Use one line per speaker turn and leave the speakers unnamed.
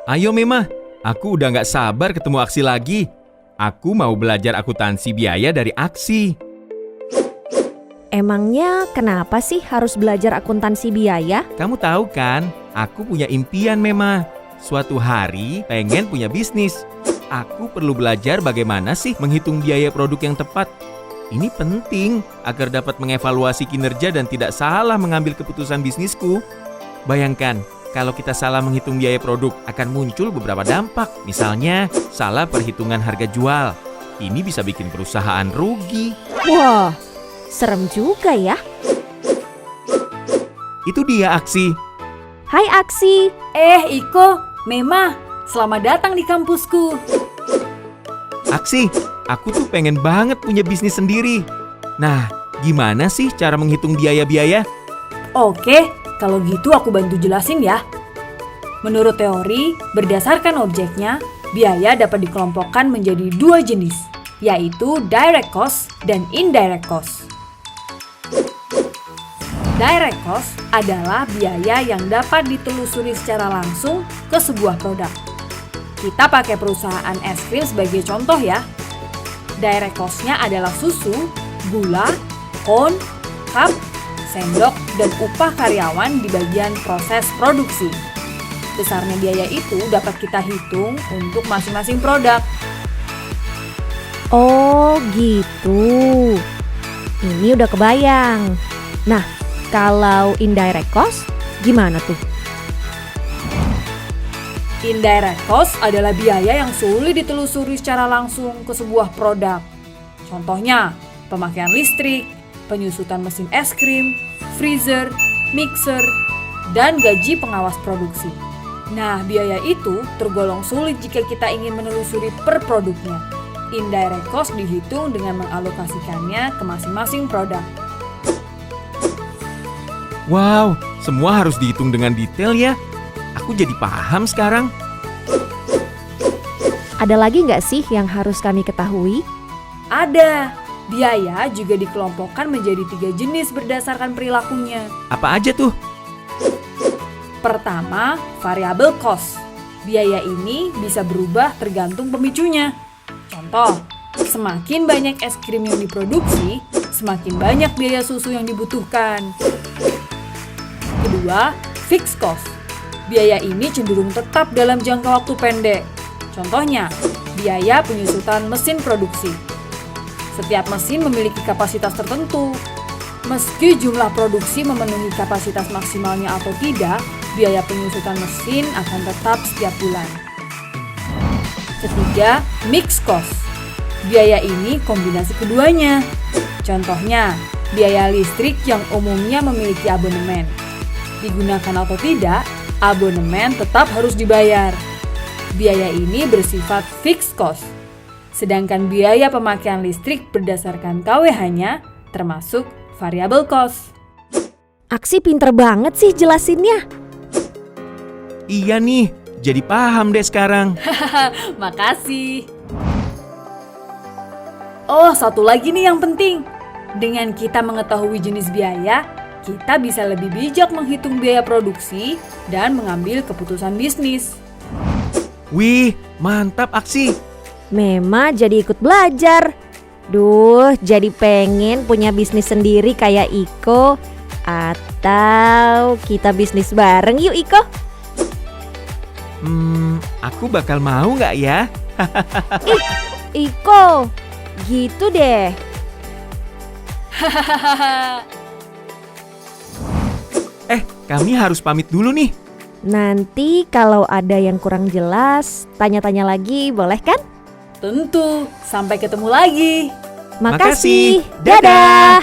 Ayo Mema, aku udah nggak sabar ketemu Aksi lagi. Aku mau belajar akuntansi biaya dari Aksi.
Emangnya kenapa sih harus belajar akuntansi biaya?
Kamu tahu kan, aku punya impian Mema. Suatu hari pengen punya bisnis. Aku perlu belajar bagaimana sih menghitung biaya produk yang tepat. Ini penting agar dapat mengevaluasi kinerja dan tidak salah mengambil keputusan bisnisku. Bayangkan, kalau kita salah menghitung biaya produk akan muncul beberapa dampak. Misalnya, salah perhitungan harga jual. Ini bisa bikin perusahaan rugi.
Wah, serem juga ya.
Itu dia Aksi.
Hai Aksi.
Iko, Mema, selamat datang di kampusku.
Aksi, aku tuh pengen banget punya bisnis sendiri. Nah, gimana sih cara menghitung biaya-biaya?
Oke, kalau gitu aku bantu jelasin ya. Menurut teori, berdasarkan objeknya, biaya dapat dikelompokkan menjadi dua jenis, yaitu direct cost dan indirect cost. Direct cost adalah biaya yang dapat ditelusuri secara langsung ke sebuah produk. Kita pakai perusahaan es krim sebagai contoh ya. Direct cost-nya adalah susu, gula, cone, cup, sendok, dan upah karyawan di bagian proses produksi. Besarnya biaya itu dapat kita hitung untuk masing-masing produk.
Oh gitu. Ini udah kebayang. Nah, kalau indirect cost gimana tuh?
Indirect cost adalah biaya yang sulit ditelusuri secara langsung ke sebuah produk. Contohnya, pemakaian listrik, penyusutan mesin es krim, freezer, mixer, dan gaji pengawas produksi. Nah, biaya itu tergolong sulit jika kita ingin menelusuri per produknya. Indirect cost dihitung dengan mengalokasikannya ke masing-masing produk.
Wow, semua harus dihitung dengan detail ya. Aku jadi paham sekarang.
Ada lagi nggak sih yang harus kami ketahui?
Ada. Biaya juga dikelompokkan menjadi 3 jenis berdasarkan perilakunya.
Apa aja tuh?
Pertama, variable cost. Biaya ini bisa berubah tergantung pemicunya. Contoh, semakin banyak es krim yang diproduksi, semakin banyak biaya susu yang dibutuhkan. Kedua, fixed cost. Biaya ini cenderung tetap dalam jangka waktu pendek. Contohnya, biaya penyusutan mesin produksi. Setiap mesin memiliki kapasitas tertentu. Meski jumlah produksi memenuhi kapasitas maksimalnya atau tidak, biaya penyusutan mesin akan tetap setiap bulan. Ketiga, mixed cost. Biaya ini kombinasi keduanya. Contohnya, biaya listrik yang umumnya memiliki abonemen. Digunakan atau tidak, abonemen tetap harus dibayar. Biaya ini bersifat fixed cost. Sedangkan biaya pemakaian listrik berdasarkan KWH-nya termasuk variable cost.
Aksi pinter banget sih jelasinnya.
Iya nih, jadi paham deh sekarang.
Makasih. Oh, satu lagi nih yang penting. Dengan kita mengetahui jenis biaya, kita bisa lebih bijak menghitung biaya produksi dan mengambil keputusan bisnis.
Wih, mantap Aksi.
Mema jadi ikut belajar. Duh, jadi pengen punya bisnis sendiri kayak Iko. Atau kita bisnis bareng yuk Iko.
Aku bakal mau nggak ya?
Iko, gitu deh.
Kami harus pamit dulu nih.
Nanti kalau ada yang kurang jelas, tanya-tanya lagi boleh kan?
Tentu, sampai ketemu lagi.
Makasih.
Dadah.
Dadah.